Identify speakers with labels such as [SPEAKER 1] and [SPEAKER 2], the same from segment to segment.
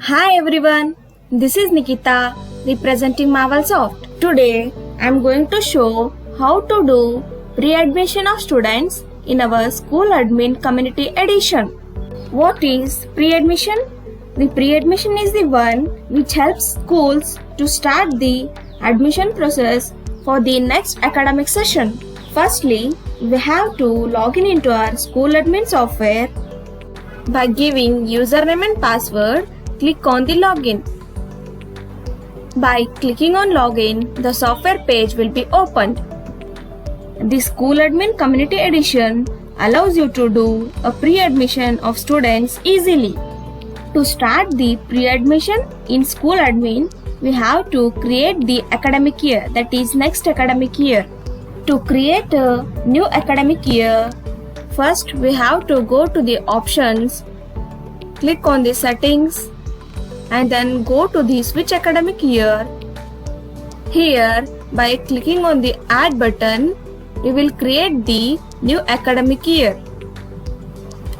[SPEAKER 1] Hi everyone, this is Nikita representing Marvelsoft. Today I am going to show how to do pre-admission of students in our School Admin Community Edition. What is pre-admission? The pre-admission is the one which helps schools to start the admission process for the next academic session. Firstly, we have to log in into our School Admin software. By giving username and password, click on the login. By clicking on login, the software page will be opened. The School Admin Community Edition allows you to do a pre-admission of students easily. To start the pre-admission in School Admin, we have to create the academic year, that is next academic year. To create a new academic year, first we have to go to the options, click on the settings, and then go to the switch academic year. Here, by clicking on the add button, we will create the new academic year.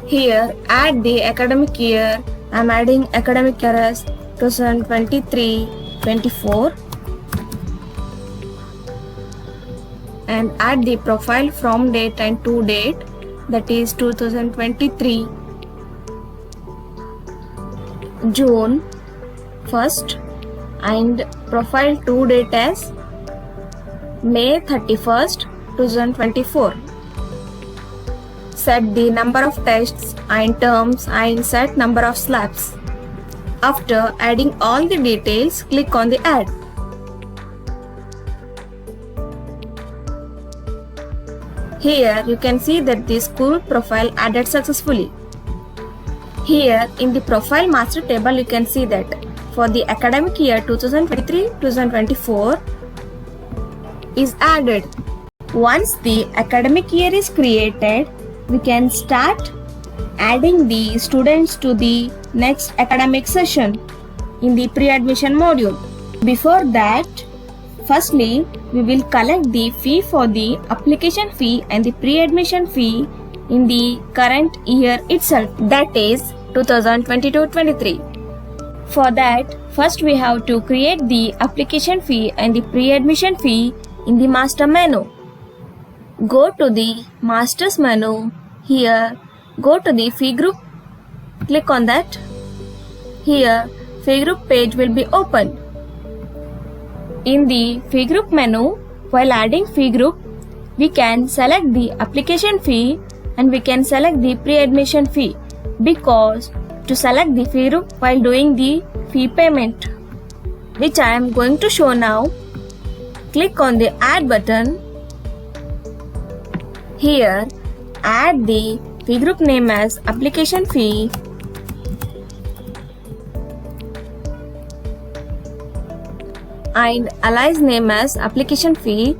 [SPEAKER 1] Here, add the academic year. I am adding academic year as 2023-24 and add the profile from date and to date, that is 2023 June 1st and profile to date as May 31st 2024. Set the number of tests and terms and set number of slabs. After adding all the details, click on the add. Here you can see that the school profile added successfully. Here in the profile master table you can see that for the academic year 2023-2024 is added. Once the academic year is created, we can start adding the students to the next academic session in the pre-admission module. Before that, firstly, we will collect the fee for the application fee and the pre-admission fee in the current year itself, that is 2022-23. For that, first we have to create the application fee and the pre-admission fee in the master menu. Go to the master's menu. Here, go to the fee group. Click on that. Here, fee group page will be opened. In the fee group menu, while adding fee group, we can select the application fee and we can select the pre-admission fee, because to select the fee group while doing the fee payment, which I am going to show now, click on the add button. Here, add the fee group name as application fee and alias name as application fee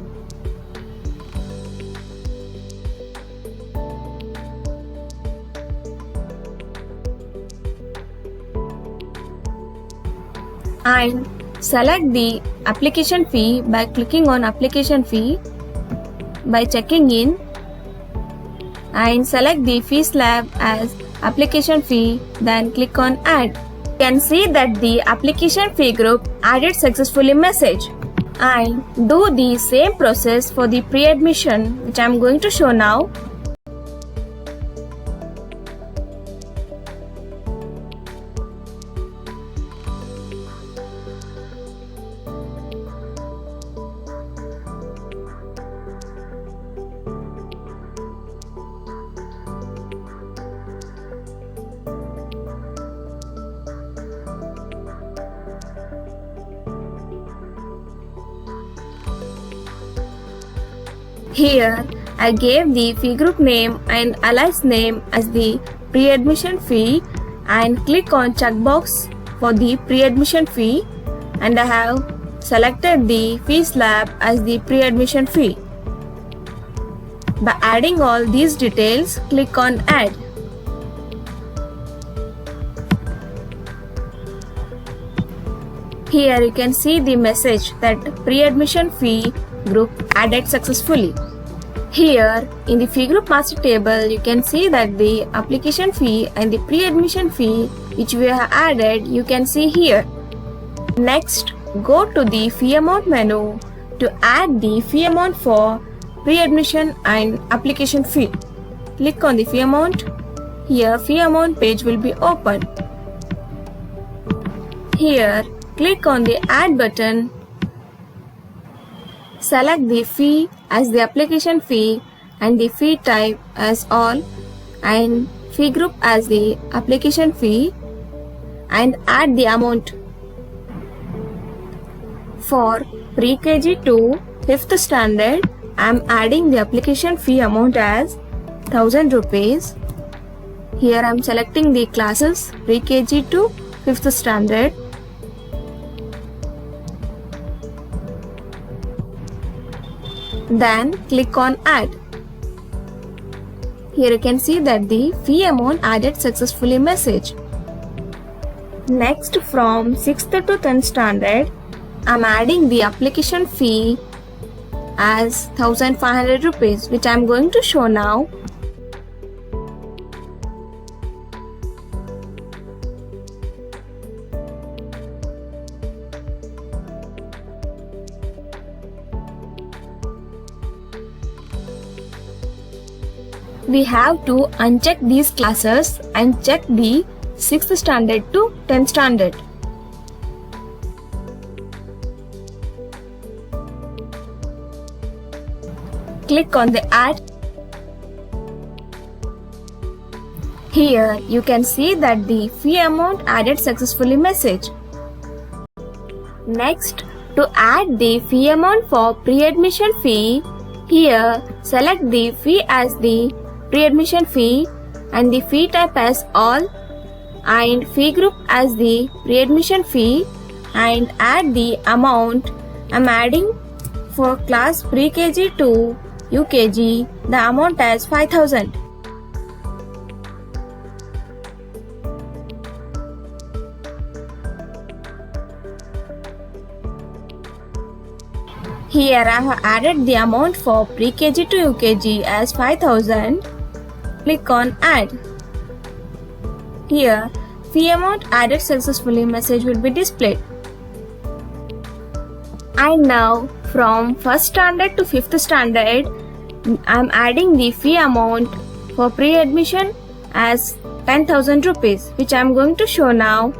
[SPEAKER 1] and select the application fee by clicking on application fee, by checking in, and select the fee slab as application fee, then click on add. You can see that the application fee group added successfully message, and do the same process for the pre-admission, which I am going to show now. Here, I gave the fee group name and alias name as the pre-admission fee and click on checkbox for the pre-admission fee, and I have selected the fee slab as the pre-admission fee. By adding all these details, click on add. Here you can see the message that pre-admission fee group added successfully. Here in the fee group master table, you can see that the application fee and the pre-admission fee which we have added, you can see here. Next, go to the fee amount menu to add the fee amount for pre-admission and application fee. Click on the fee amount. Here, fee amount page will be open. Here, click on the add button. Select the fee as the application fee and the fee type as all and fee group as the application fee and add the amount. For pre-KG to 5th standard, I am adding the application fee amount as 1000 rupees. Here I am selecting the classes pre-KG to 5th standard. Then click on add. Here you can see that the fee amount added successfully message. Next, from 6th to 10th standard, I am adding the application fee as 1500 rupees, which I am going to show now. We have to uncheck these classes and check the 6th standard to 10th standard. Click on the add. Here you can see that the fee amount added successfully message. Next, to add the fee amount for pre-admission fee, here select the fee as the pre-admission fee and the fee type as all and fee group as the pre-admission fee and add the amount. I'm adding for class pre-KG to UKG the amount as 5000. Here I have added the amount for pre-KG to UKG as 5000. Click on add. Here, fee amount added successfully message will be displayed. And now, from 1st standard to 5th standard, I am adding the fee amount for pre-admission as 10,000 rupees, which I am going to show now.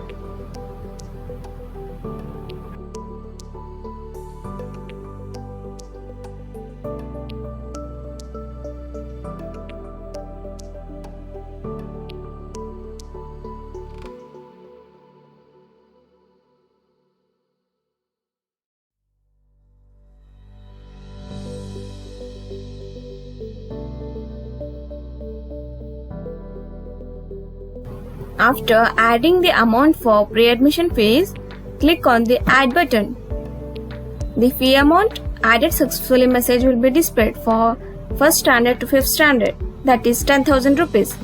[SPEAKER 1] After adding the amount for pre-admission fees, click on the add button. The fee amount added successfully message will be displayed for 1st standard to 5th standard, that is 10,000 rupees.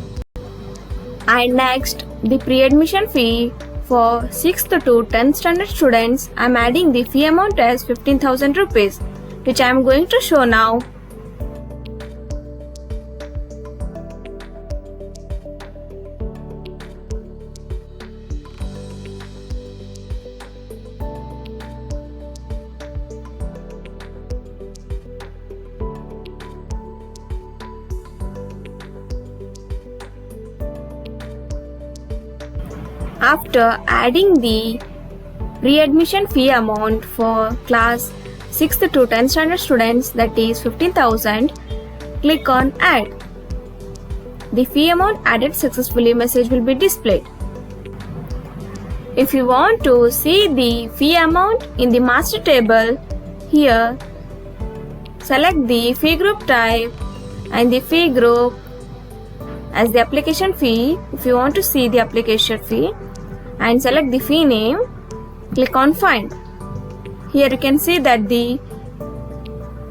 [SPEAKER 1] And next, the pre-admission fee for 6th to 10th standard students, I am adding the fee amount as 15,000 rupees, which I am going to show now. After adding the pre-admission fee amount for class 6th to 10th standard students, that is 15,000, click on add. The fee amount added successfully message will be displayed. If you want to see the fee amount in the master table, here select the fee group type and the fee group as the application fee if you want to see the application fee, and select the fee name. Click on find. Here you can see that the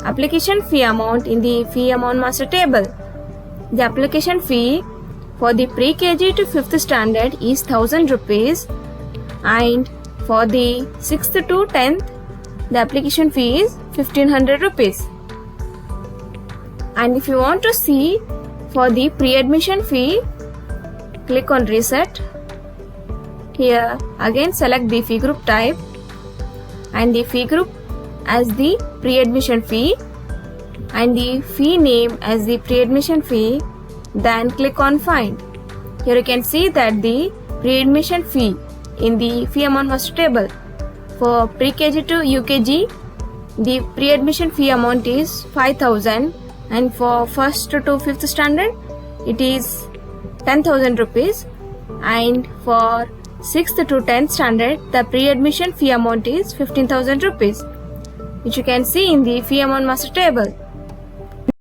[SPEAKER 1] application fee amount in the fee amount master table. The application fee for the pre-KG to 5th standard is 1000 rupees and for the 6th to 10th the application fee is 1500 rupees. And if you want to see for the pre-admission fee, click on reset. Here again select the fee group type and the fee group as the pre-admission fee and the fee name as the pre-admission fee. Then click on find. Here you can see that the pre-admission fee in the fee amount master table. For pre-KG to UKG, the pre-admission fee amount is 5,000 and for 1st to 5th standard it is 10,000 rupees, and for 6th to 10th standard the pre-admission fee amount is 15,000 rupees, which you can see in the fee amount master table.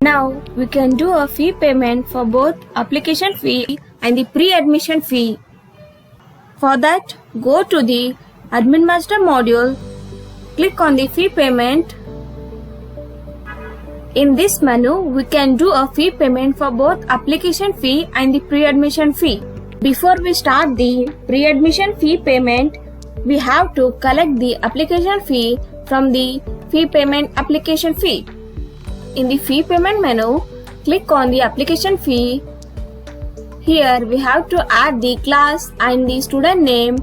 [SPEAKER 1] Now we can do a fee payment for both application fee and the pre-admission fee. For that, go to the Admin Master module, click on the fee payment. In this menu, we can do a fee payment for both application fee and the pre-admission fee. Before we start the pre-admission fee payment, we have to collect the application fee from the fee payment application fee. In the fee payment menu, click on the application fee. Here we have to add the class and the student name.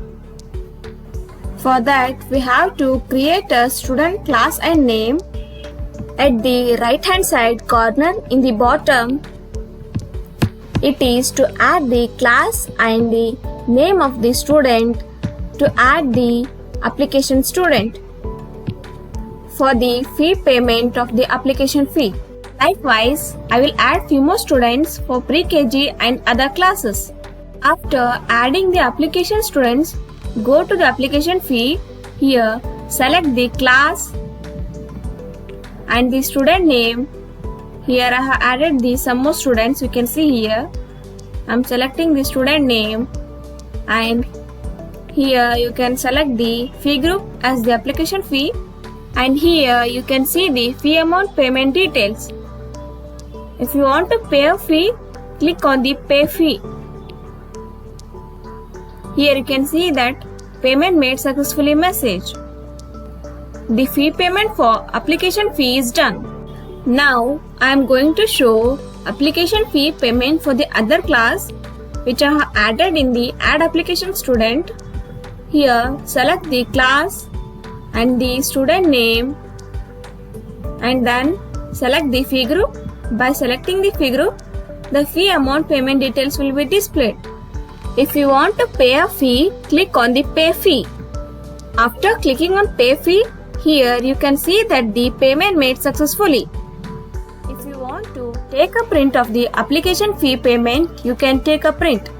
[SPEAKER 1] For that, we have to create a student class and name. At the right hand side corner in the bottom, it is to add the class and the name of the student to add the application student for the fee payment of the application fee. Likewise, I will add few more students for pre-KG and other classes. After adding the application students, go to the application fee. Here, select the class and the student name. Here I have added the some more students. You can see here I am selecting the student name, and here you can select the fee group as the application fee, and here you can see the fee amount payment details. If you want to pay a fee, click on the pay fee. Here you can see that payment made successfully message. The fee payment for application fee is done. Now I am going to show application fee payment for the other class which I have added in the add application student. Here select the class and the student name and then select the fee group. By selecting the fee group, the fee amount payment details will be displayed. If you want to pay a fee, click on the pay fee. After clicking on pay fee, here you can see that the payment made successfully. If you want to take a print of the application fee payment, you can take a print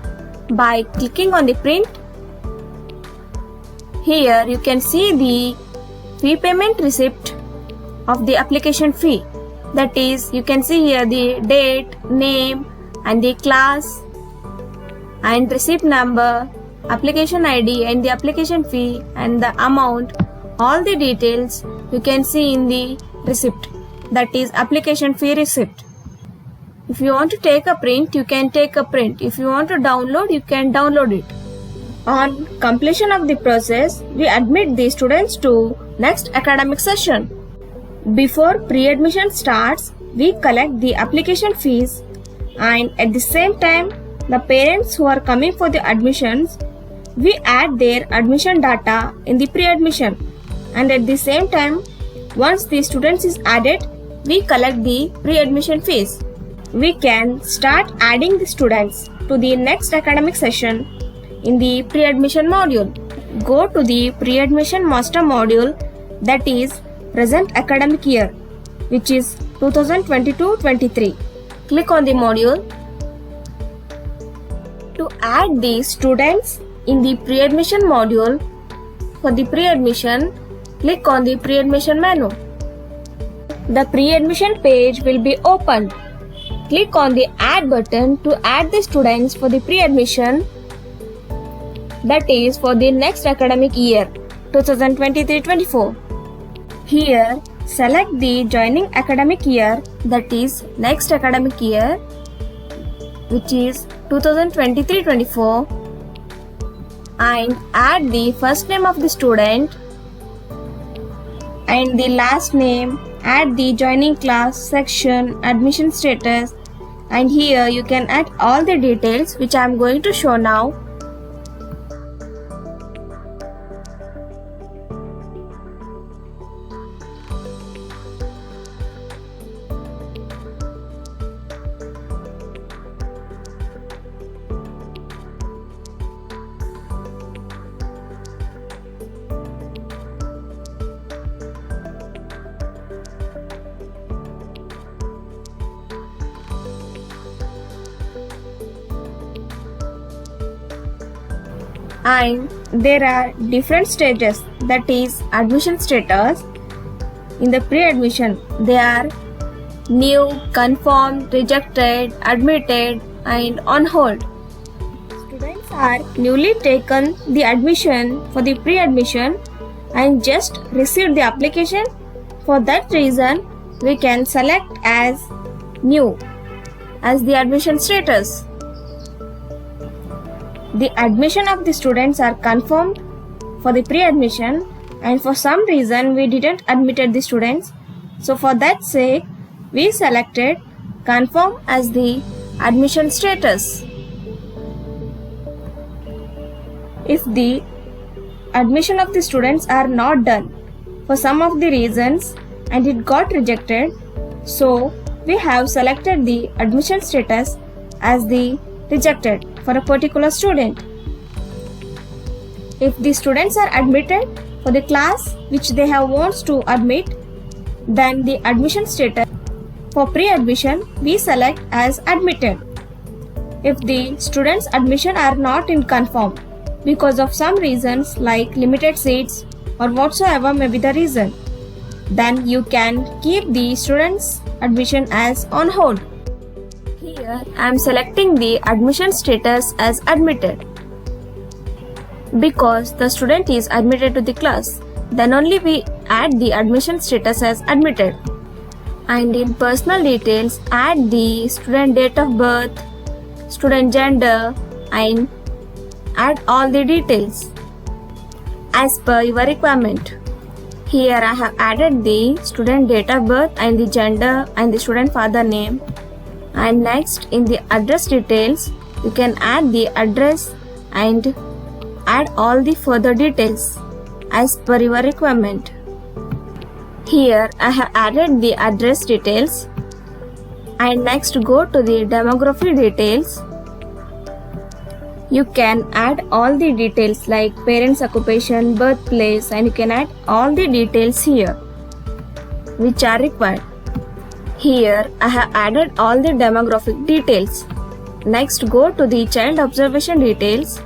[SPEAKER 1] by clicking on the print. Here you can see the fee payment receipt of the application fee. That is, you can see here the date, name and the class and receipt number, application ID and the application fee and the amount. All the details you can see in the receipt, that is application fee receipt. If you want to take a print, you can take a print. If you want to download, you can download it. On completion of the process, we admit the students to next academic session. Before pre-admission starts, we collect the application fees, and at the same time, the parents who are coming for the admissions, we add their admission data in the pre-admission, and at the same time, once the students is added, we collect the pre-admission fees. We can start adding the students to the next academic session in the pre-admission module. Go to the pre-admission master module, that is present academic year, which is 2022-23. Click on the module. To add the students in the pre-admission module, for the pre-admission, click on the pre-admission menu. The pre-admission page will be opened. Click on the add button to add the students for the pre-admission, that is for the next academic year 2023-24. Here select the joining academic year, that is next academic year, which is 2023-24, and add the first name of the student and the last name. Add the joining class, section, admission status, and here you can add all the details which I am going to show now. and there are different stages, that is admission status. In the pre-admission, they are new, confirmed, rejected, admitted and on hold. Students are newly taken the admission for the pre-admission and just received the application. For that reason, we can select as new as the admission status. The admission of the students are confirmed for the pre-admission, and for some reason we didn't admitted the students. So for that sake, we selected confirm as the admission status. If the admission of the students are not done for some of the reasons and it got rejected, so we have selected the admission status as the rejected for a particular student. If the students are admitted for the class which they have wants to admit, then the admission status for pre-admission we select as admitted. If the students' admission are not in confirm because of some reasons like limited seats or whatsoever may be the reason, then you can keep the students' admission as on hold. Here I am selecting the admission status as admitted. Because the student is admitted to the class, then only we add the admission status as admitted. And in personal details, add the student date of birth, student gender and add all the details as per your requirement. Here I have added the student date of birth and the gender and the student father name. And next, in the address details, you can add the address and add all the further details as per your requirement. Here I have added the address details, and next go to the demography details. You can add all the details like parents' occupation, birthplace, and you can add all the details here which are required. Here I have added all the demographic details. Next go to the child observation details.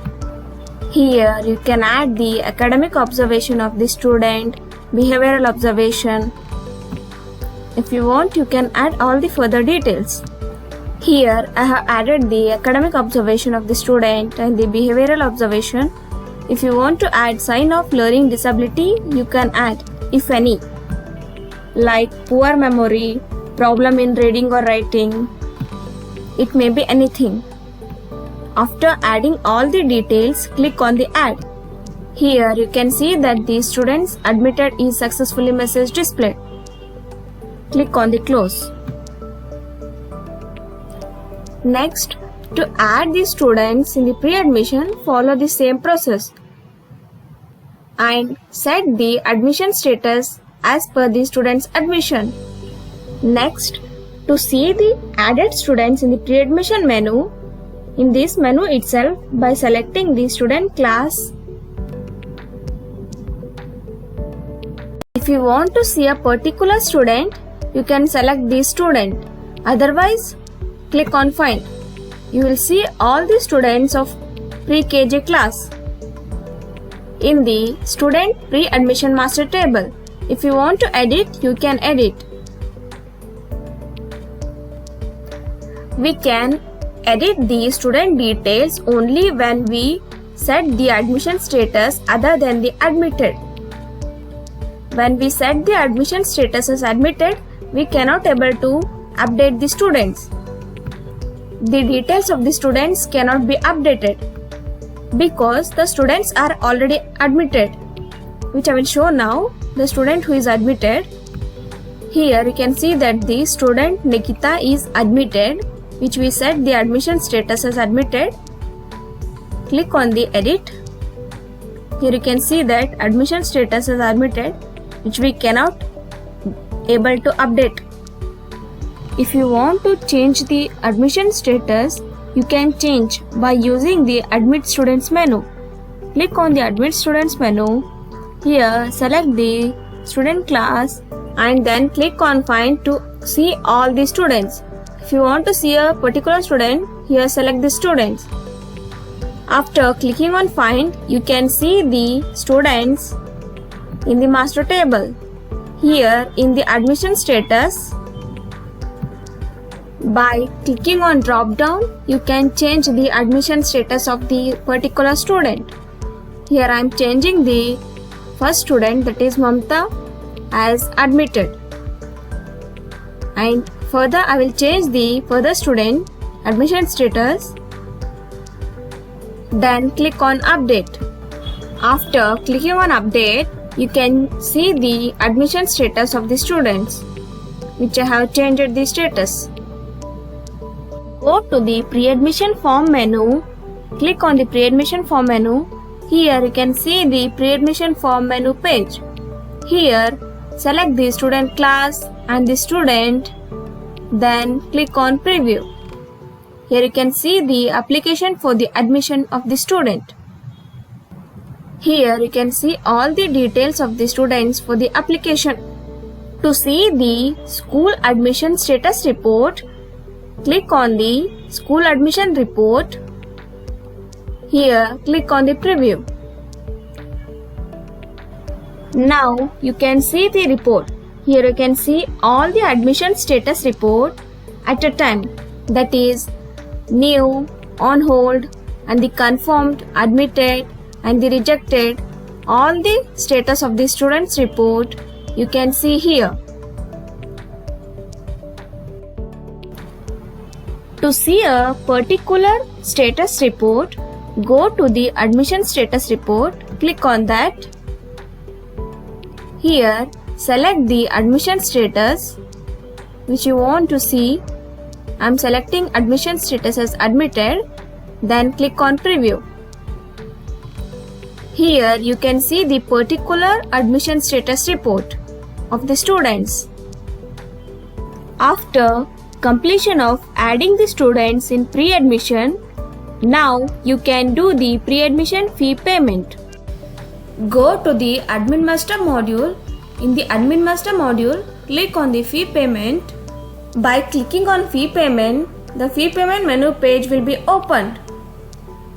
[SPEAKER 1] Here you can add the academic observation of the student, behavioral observation. If you want, you can add all the further details. Here I have added the academic observation of the student and the behavioral observation. If you want to add sign of learning disability, you can add, if any, like poor memory, problem in reading or writing. It may be anything. After adding all the details, click on the add. Here you can see that the students admitted is successfully message displayed. Click on the close. Next, to add the students in the pre-admission, follow the same process and set the admission status as per the student's admission. Next, to see the added students in the pre-admission menu, in this menu itself, by selecting the student class. If you want to see a particular student, you can select the student. Otherwise, click on find. You will see all the students of pre-KG class in the student pre-admission master table. If you want to edit, you can edit. We can edit the student details only when we set the admission status other than the admitted. When we set the admission status as admitted, we cannot able to update the students. The details of the students cannot be updated because the students are already admitted, which I will show now. The student who is admitted. Here you can see that the student Nikita is admitted, which we set the admission status as admitted. Click on the edit. Here you can see that admission status is admitted, which we cannot able to update. If you want to change the admission status, you can change by using the admit students menu. Click on the admit students menu. Here select the student class and then click on find to see all the students. If you want to see a particular student, here select the students. After clicking on Find, you can see the students in the master table. Here in the admission status, by clicking on drop down, you can change the admission status of the particular student. Here I am changing the first student, that is Mamta, as admitted. And further I will change the further student admission status. Then click on update. After clicking on update, you can see the admission status of the students, which I have changed the status. Go to the pre-admission form menu. Click on the pre-admission form menu. Here you can see the pre-admission form menu page. Here select the student class and the student, then click on preview. Here you can see the application for the admission of the student. Here you can see all the details of the students for the application. To see the school admission status report, click on the school admission report. Here click on the preview. Now you can see the report. Here you can see all the admission status report at a time, that is new, on hold, and the confirmed, admitted, and the rejected. All the status of the student's report you can see here. To see a particular status report, go to the admission status report, click on that. Here select the admission status which you want to see. I am selecting admission status as admitted, then click on preview. Here you can see the particular admission status report of the students. After completion of adding the students in pre-admission, now you can do the pre-admission fee payment. Go to the Admin Master module. In the Admin Master module, click on the fee payment. By clicking on fee payment, the fee payment menu page will be opened.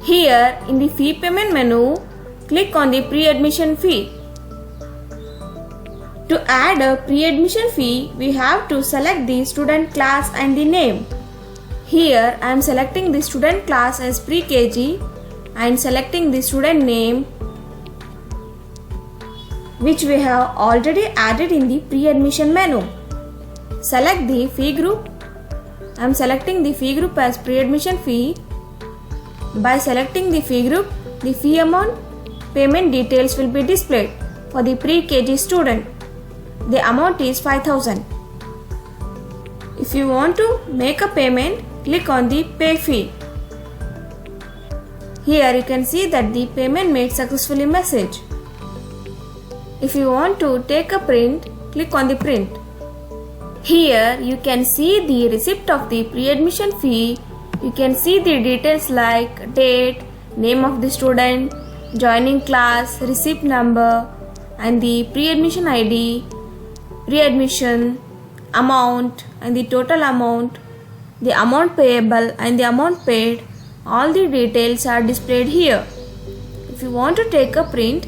[SPEAKER 1] Here in the fee payment menu, click on the pre-admission fee. To add a pre-admission fee, we have to select the student class and the name. Here I am selecting the student class as pre-KG and selecting the student name, which we have already added in the pre-admission menu. Select the fee group. I am selecting the fee group as pre-admission fee. By selecting the fee group, the fee amount, payment details will be displayed. For the pre-KG student, the amount is 5,000. If you want to make a payment, click on the pay fee. Here you can see that the payment made successfully message. If you want to take a print, click on the print. Here you can see the receipt of the pre-admission fee. You can see the details like date, name of the student, joining class, receipt number, and the pre-admission ID, pre-admission, amount and the total amount, the amount payable and the amount paid. All the details are displayed here. If you want to take a print,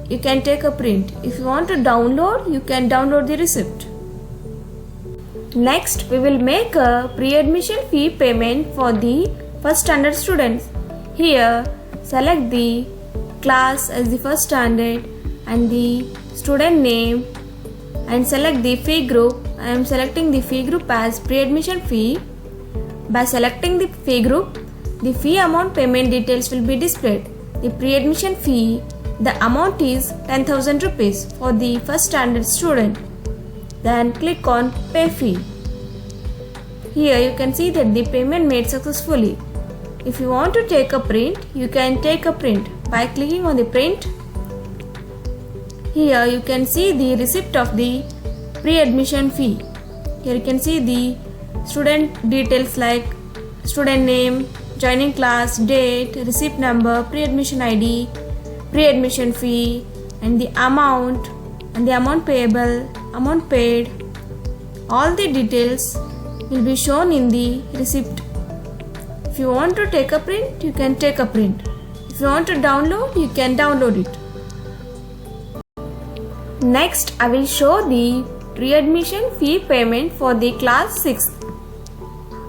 [SPEAKER 1] you can take a print. If you want to download, you can download the receipt. Next, we will make a pre-admission fee payment for the first standard students. Here, select the class as the first standard and the student name and select the fee group. I am selecting the fee group as pre-admission fee. By selecting the fee group, the fee amount payment details will be displayed. The pre-admission fee, the amount is 10,000 rupees for the first standard student. Then click on pay fee. Here you can see that the payment made successfully. If you want to take a print, you can take a print by clicking on the print. Here you can see the receipt of the pre-admission fee. Here you can see the student details like student name, joining class, date, receipt number, pre-admission ID, pre-admission fee, and the amount payable, amount paid. All the details will be shown in the receipt. If you want to take a print, you can take a print. If you want to download, you can download it. Next, I will show the pre-admission fee payment for the class 6th.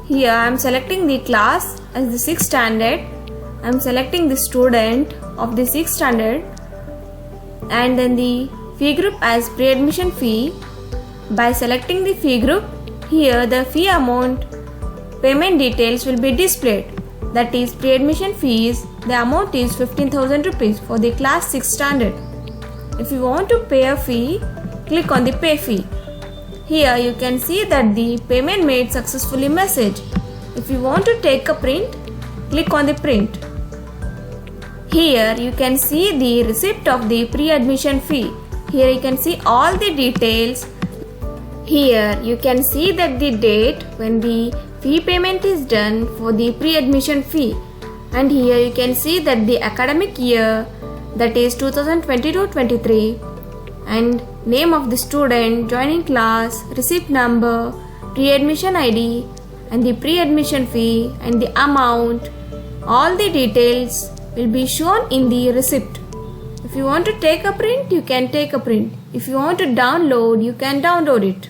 [SPEAKER 1] Here I am selecting the class as the 6th standard. I am selecting the student of the 6th standard and then the fee group as pre-admission fee. By selecting the fee group, here the fee amount payment details will be displayed. That is pre-admission fees. The amount is 15,000 rupees for the class 6th standard. If you want to pay a fee, click on the pay fee. Here you can see that the payment made successfully message. If you want to take a print, click on the print. Here you can see the receipt of the pre-admission fee. Here you can see all the details. Here you can see that the date when the fee payment is done for the pre-admission fee. And here you can see that the academic year, that is 2022-23, and name of the student, joining class, receipt number, pre-admission ID, and the pre-admission fee and the amount. All the details will be shown in the receipt. If you want to take a print, you can take a print. If you want to download, you can download it.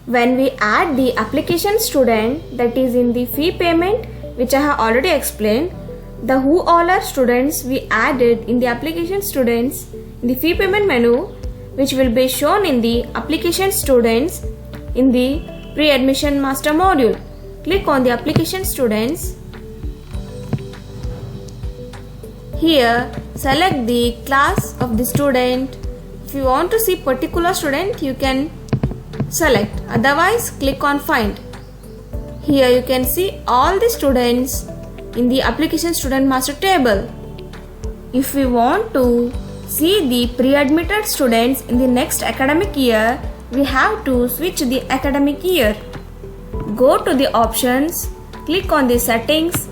[SPEAKER 1] When we add the application student, that is in the fee payment, which I have already explained, the who all are students we added in the application students in the fee payment menu, which will be shown in the application students in the pre-admission master module. Click on the application students. Here select the class of the student. If you want to see particular student, you can select, otherwise click on find. Here you can see all the students in the application student master table. If we want to see the pre-admitted students in the next academic year, we have to switch the academic year. Go to the options, click on the settings,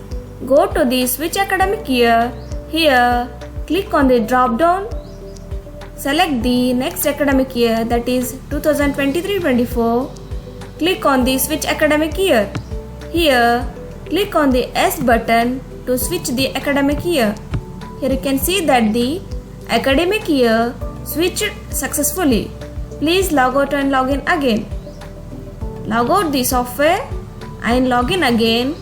[SPEAKER 1] go to the switch academic year. Here click on the drop down, select the next academic year, that is 2023-24. Click on the switch academic year. Here click on the S button to switch the academic year. Here you can see that the academic year switched successfully. Please log out and log in again. Log out the software and log in again.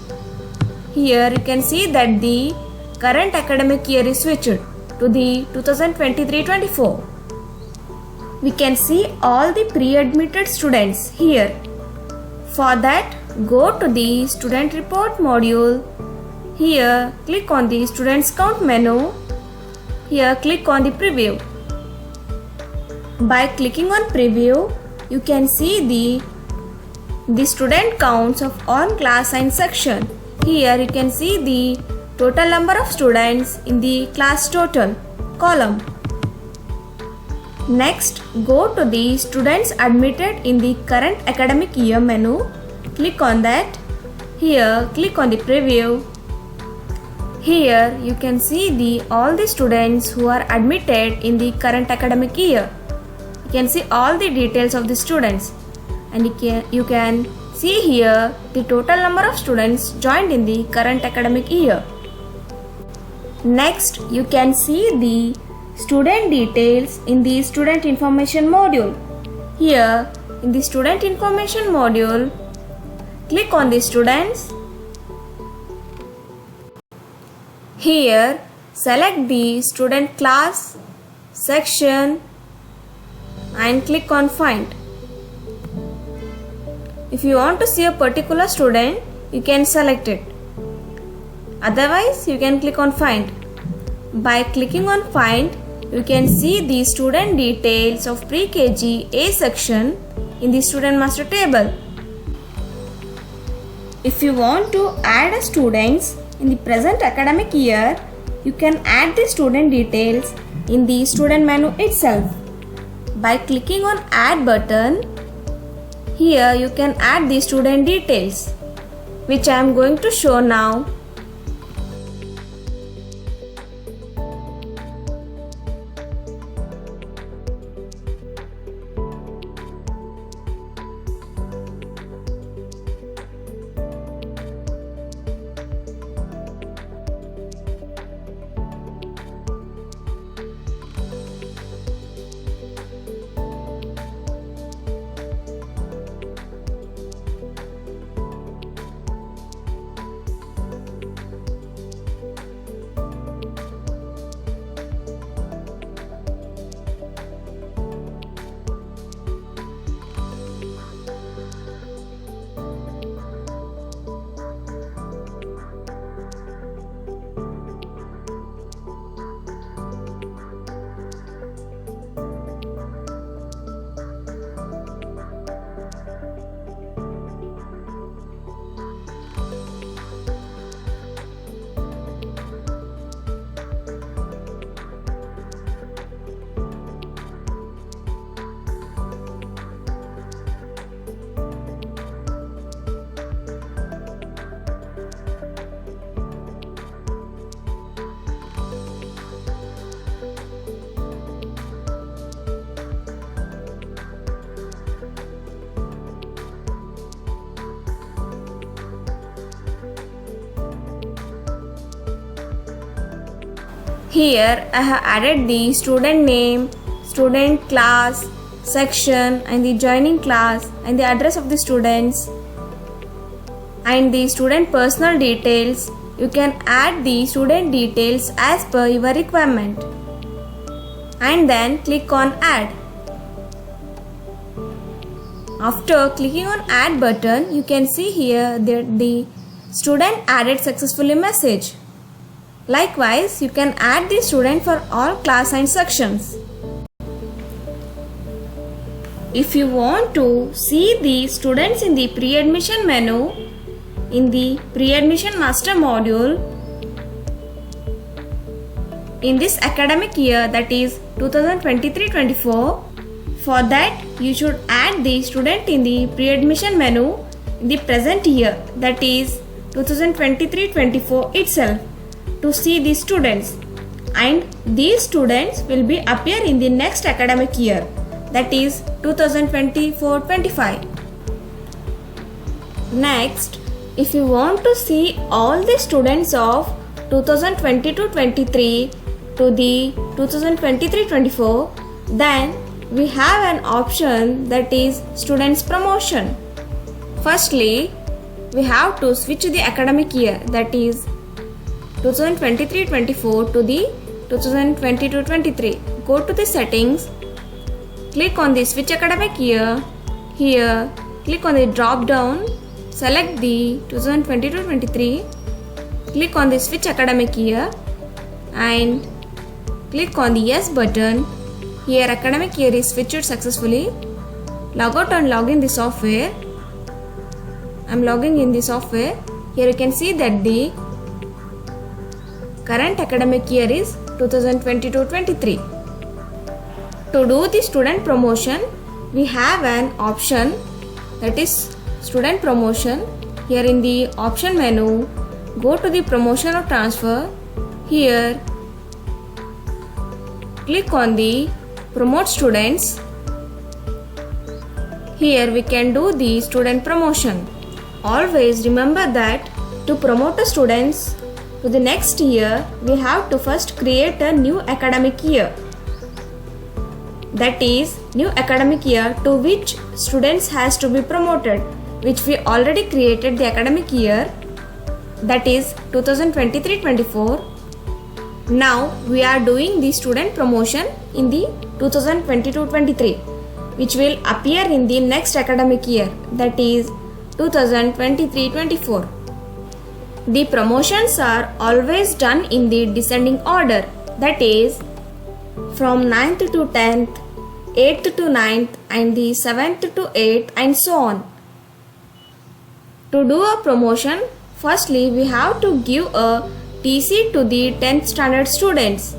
[SPEAKER 1] Here you can see that the current academic year is switched to the 2023-24. We can see all the pre-admitted students here. For that, go to the student report module. Here click on the students count menu. Here click on the preview. By clicking on preview, you can see the student counts of all class and section. Here you can see the total number of students in the class total column. Next, go to the students admitted in the current academic year menu. Click on that. Here click on the preview. Here you can see all the students who are admitted in the current academic year. You can see all the details of the students, and you can see here the total number of students joined in the current academic year. Next, you can see the student details in the student information module. Here in the student information module, click on the students. Here select the student class, section and click on find. If you want to see a particular student, you can select it. Otherwise, you can click on find. By clicking on find, you can see the student details of pre-KG A section in the student master table. If you want to add students in the present academic year, you can add the student details in the student menu itself. By clicking on add button, here you can add the student details, which I am going to show now. Here I have added the student name, student class, section and the joining class and the address of the students and the student personal details. You can add the student details as per your requirement and then click on add. After clicking on add button, you can see here that the student added successfully message. Likewise, you can add the student for all class and sections. If you want to see the students in the pre-admission menu in the pre-admission master module in this academic year, that is 2023-24, for that you should add the student in the pre-admission menu in the present year, that is 2023-24 itself, to see the students, and these students will be appear in the next academic year, that is 2024-25. Next, if you want to see all the students of 2022-23 to the 2023-24, then we have an option, that is students promotion. Firstly, we have to switch the academic year, that is 2023-24 to the 2022-23. Go to the settings, click on the switch academic year. Here, click on the drop down, select the 2022-23, click on the switch academic year and click on the yes button. Here academic year is switched successfully. Log out and log in the software. I am logging in the software. Here you can see that the current academic year is 2022-23. To do the student promotion, we have an option, that is student promotion. Here in the option menu, go to the promotion or transfer. Here click on the promote students. Here we can do the student promotion. Always remember that to promote the students to the next year, we have to first create a new academic year, that is new academic year to which students has to be promoted, which we already created the academic year, that is 2023-24. Now we are doing the student promotion in the 2022-23, which will appear in the next academic year, that is 2023-24. The promotions are always done in the descending order, that is from 9th to 10th, 8th to 9th and the 7th to 8th and so on. To do a promotion, firstly we have to give a TC to the 10th standard students,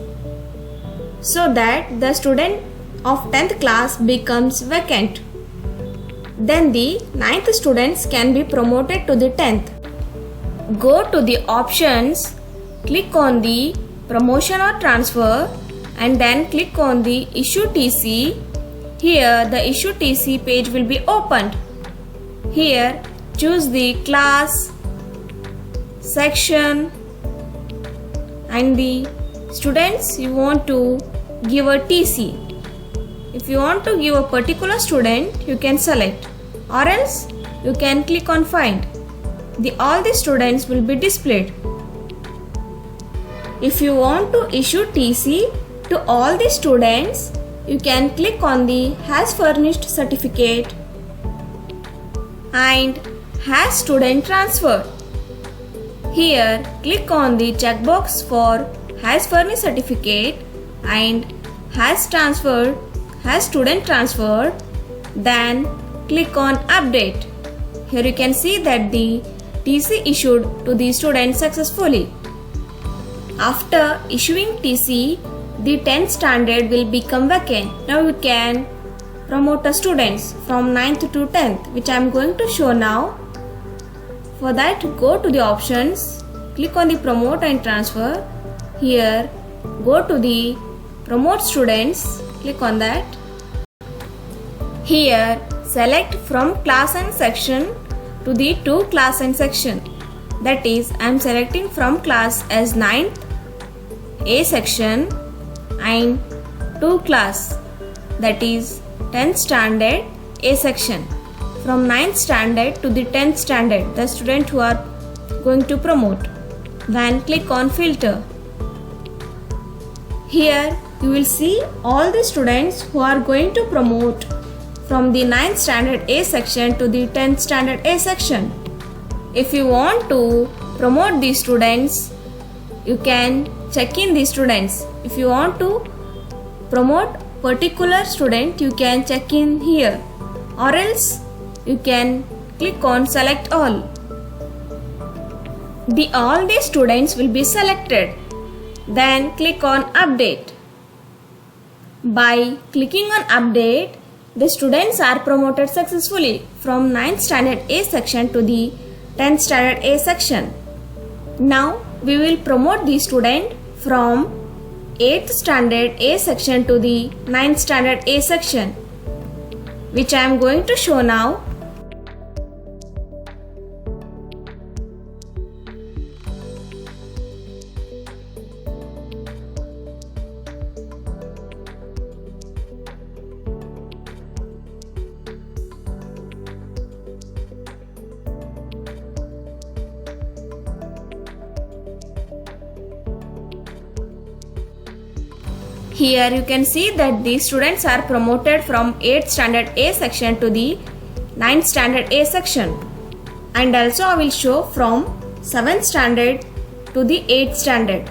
[SPEAKER 1] so that the student of 10th class becomes vacant. Then the 9th students can be promoted to the 10th. Go to the options, click on the promotion or transfer and then click on the issue TC. Here the issue TC page will be opened. Here choose the class, section and the students you want to give a TC. If you want to give a particular student, you can select, or else you can click on find. All the students will be displayed. If you want to issue TC to all the students, you can click on the has furnished certificate and has student transferred. Here click on the checkbox for has furnished certificate and has student transferred, then click on update. Here you can see that the TC issued to the student successfully. After issuing TC, the 10th standard will become vacant. Now you can promote the students from 9th to 10th, which I am going to show now. For that, go to the options, click on the promote and transfer. Here go to the promote students, click on that. Here select from class and section to the to class and section. That is, I am selecting from class as 9th A section and 2 class, that is 10th standard A section. From 9th standard to the 10th standard, the student who are going to promote. Then click on filter. Here you will see all the students who are going to promote from the 9th standard A section to the 10th standard A section. If you want to promote these students, you can check in the students. If you want to promote particular student, you can check in here, or else you can click on select all. All the students will be selected. Then click on update. By clicking on update, the students are promoted successfully from 9th standard A section to the 10th standard A section. Now we will promote the student from 8th standard A section to the 9th standard A section, which I am going to show now. Here you can see that the students are promoted from 8th standard A section to the 9th standard A section. And also I will show from 7th standard to the 8th standard.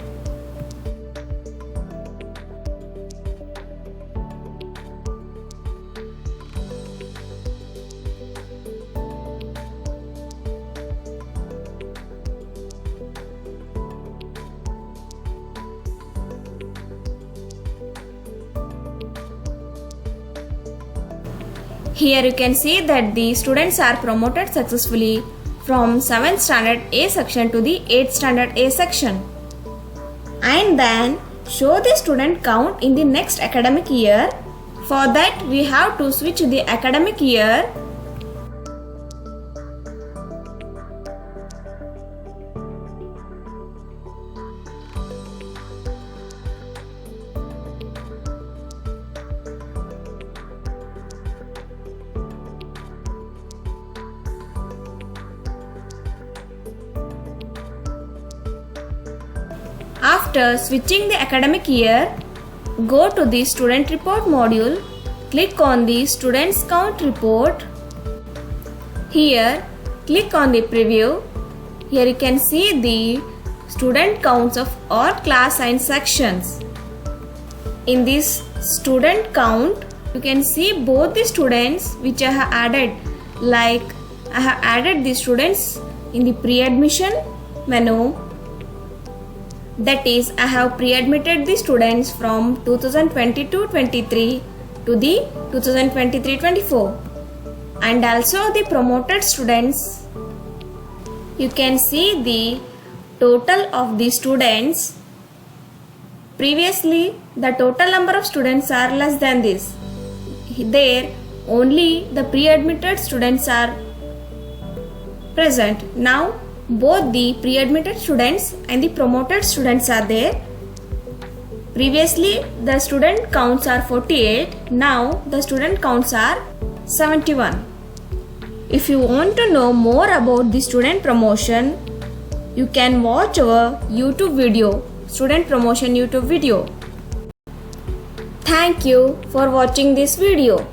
[SPEAKER 1] Here you can see that the students are promoted successfully from 7th standard A section to the 8th standard A section. And then show the student count in the next academic year. For that we have to switch the academic year. After switching the academic year, go to the student report module, click on the students count report. Here, click on the preview. Here you can see the student counts of all class and sections. In this student count, you can see both the students which I have added. Like I have added the students in the pre-admission menu. That is, I have pre-admitted the students from 2022-23 to the 2023-24, and also the promoted students. You can see the total of the students. Previously, the total number of students are less than this. There, only the pre-admitted students are present. Now, both the pre-admitted students and the promoted students are there. Previously, the student counts are 48. Now, the student counts are 71. If you want to know more about the student promotion, you can watch our YouTube video, student promotion YouTube video. Thank you for watching this video.